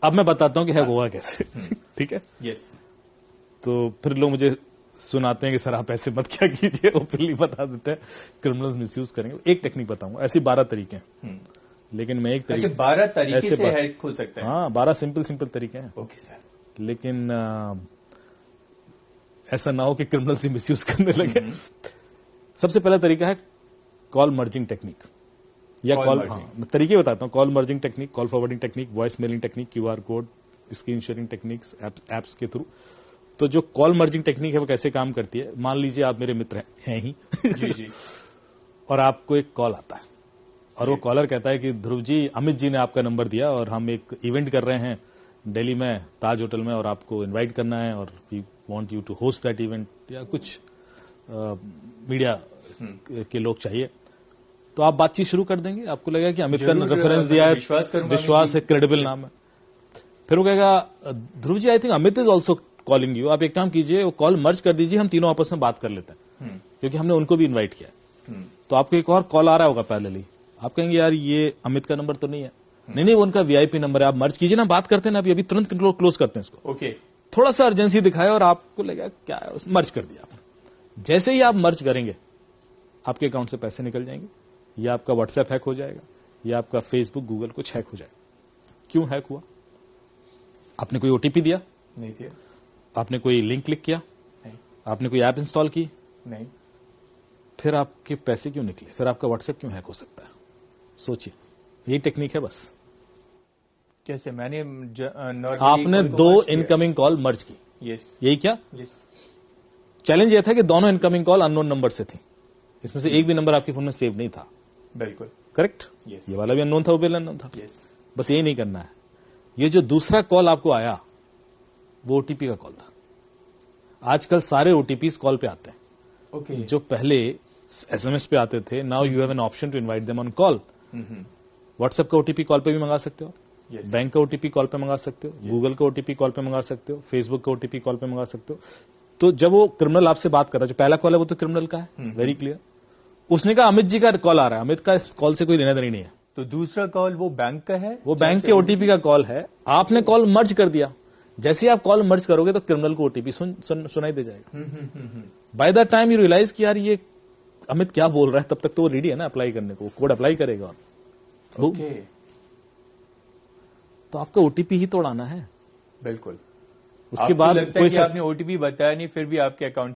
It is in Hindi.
अब मैं बताता हूं कि हैक हुआ कैसे। ठीक है, यस। तो फिर लोग मुझे सुनाते हैं कि सर आप ऐसे मत क्या कीजिए, ओपनली बता देते हैं, क्रिमिनल्स मिसयूज करेंगे। एक टेक्निक बताऊंगा, ऐसी 12 तरीके हैं, लेकिन मैं एक तरीके। अच्छा, 12 तरीके से हैक हो सकता है? हाँ, 12 सिंपल तरीके हैं। Okay sir. लेकिन ऐसा ना हो कि क्रिमिनल्स ही मिसयूज करने लगे। सबसे पहला तरीका है कॉल मर्जिंग टेक्निक, या कॉल, हाँ तरीके बताता हूँ। Call merging technique, call forwarding technique, voice mailing technique, QR code, screen sharing techniques, apps के थ्रू। तो जो कॉल मर्जिंग टेक्निक है वो कैसे काम करती है, मान लीजिए आप मेरे मित्र हैं ही जी और आपको एक कॉल आता है और वो कॉलर कहता है कि ध्रुव जी, अमित जी ने आपका नंबर दिया और हम एक इवेंट कर रहे हैं दिल्ली में, ताज होटल में, और आपको इनवाइट करना है और we want you to host that event, या कुछ मीडिया के लोग चाहिए। तो आप बातचीत शुरू कर देंगे, आपको लगेगा कि अमित का रेफरेंस दिया है, विश्वास है, क्रेडिबल नाम है। फिर वो कहेगा Dhruv ji, I think Amit is also calling you, आप एक काम कीजिए, वो कॉल मर्ज कर दीजिए, हम तीनों आपस में बात कर लेते हैं, क्योंकि हमने उनको भी इन्वाइट किया। तो आपको एक और कॉल आ रहा होगा पैरेलली, आप कहेंगे यार ये अमित का नंबर तो नहीं है। नहीं, वो उनका वीआईपी नंबर है, आप मर्ज कीजिए ना, बात करते हैं ना, अभी तुरंत क्लोज करते हैं इसको। ओके। थोड़ा सा अर्जेंसी दिखाया और आपको लगेगा क्या है, मर्ज कर दिया आपने। जैसे ही आप मर्ज करेंगे, आपके अकाउंट से पैसे निकल जाएंगे, या आपका व्हाट्सएप हैक हो जाएगा, या आपका फेसबुक, गूगल कुछ हैक हो जाएगा। क्यों हैक हुआ? आपने कोई ओटीपी दिया? नहीं दिया। आपने कोई लिंक क्लिक किया? नहीं। आपने कोई ऐप इंस्टॉल की? नहीं। फिर आपके पैसे क्यों निकले? फिर आपका व्हाट्सएप क्यों हैक हो सकता है? सोचिए, यही टेक्निक है बस। कैसे? मैंने आपने 2 इनकमिंग कॉल मर्ज की। यस। यही क्या? यस। चैलेंज यह था कि दोनों इनकमिंग कॉल अननोन नंबर से थी, इसमें से एक भी नंबर आपके फोन में सेव नहीं था। बिल्कुल करेक्ट। yes. ये वाला भी अननोन था, वो भी अननोन था। yes. बस ये नहीं करना है। ये जो दूसरा कॉल आपको आया, वो ओटीपी का कॉल था। आजकल सारे ओटीपीज कॉल पे आते हैं। okay. जो पहले एसएमएस पे आते थे, now you have an option to invite them on call. WhatsApp का ओटीपी कॉल पे भी मंगा सकते हो, बैंक का ओटीपी कॉल पे मंगा सकते हो, गूगल का ओटीपी कॉल पे मंगा सकते हो, फेसबुक का ओटीपी कॉल पे मंगा सकते हो। तो जब वो क्रिमिनल आपसे बात कर रहा है, जो पहला कॉल है वो तो क्रिमिनल का है, वेरी क्लियर। उसने कहा अमित जी का कॉल आ रहा है, अमित का इस कॉल से कोई लेना देना नहीं है। तो दूसरा कॉल वो बैंक का है, वो बैंक के ओटीपी का कॉल है। आपने कॉल मर्ज कर दिया, जैसे ही आप कॉल मर्ज करोगे तो क्रिमिनल को ओटीपी सुनाई दे जाएगा। By the time you realise कि यार ये अमित क्या बोल रहा है, तब तक तो वो रेडी है ना अप्लाई करने को, कोड अप्लाई करेगा। तो आपका ओटीपी ही तोड़ाना है। बिल्कुल। उसके बाद लगता है कि आपने ओटीपी बताया नहीं, फिर भी आपके अकाउंट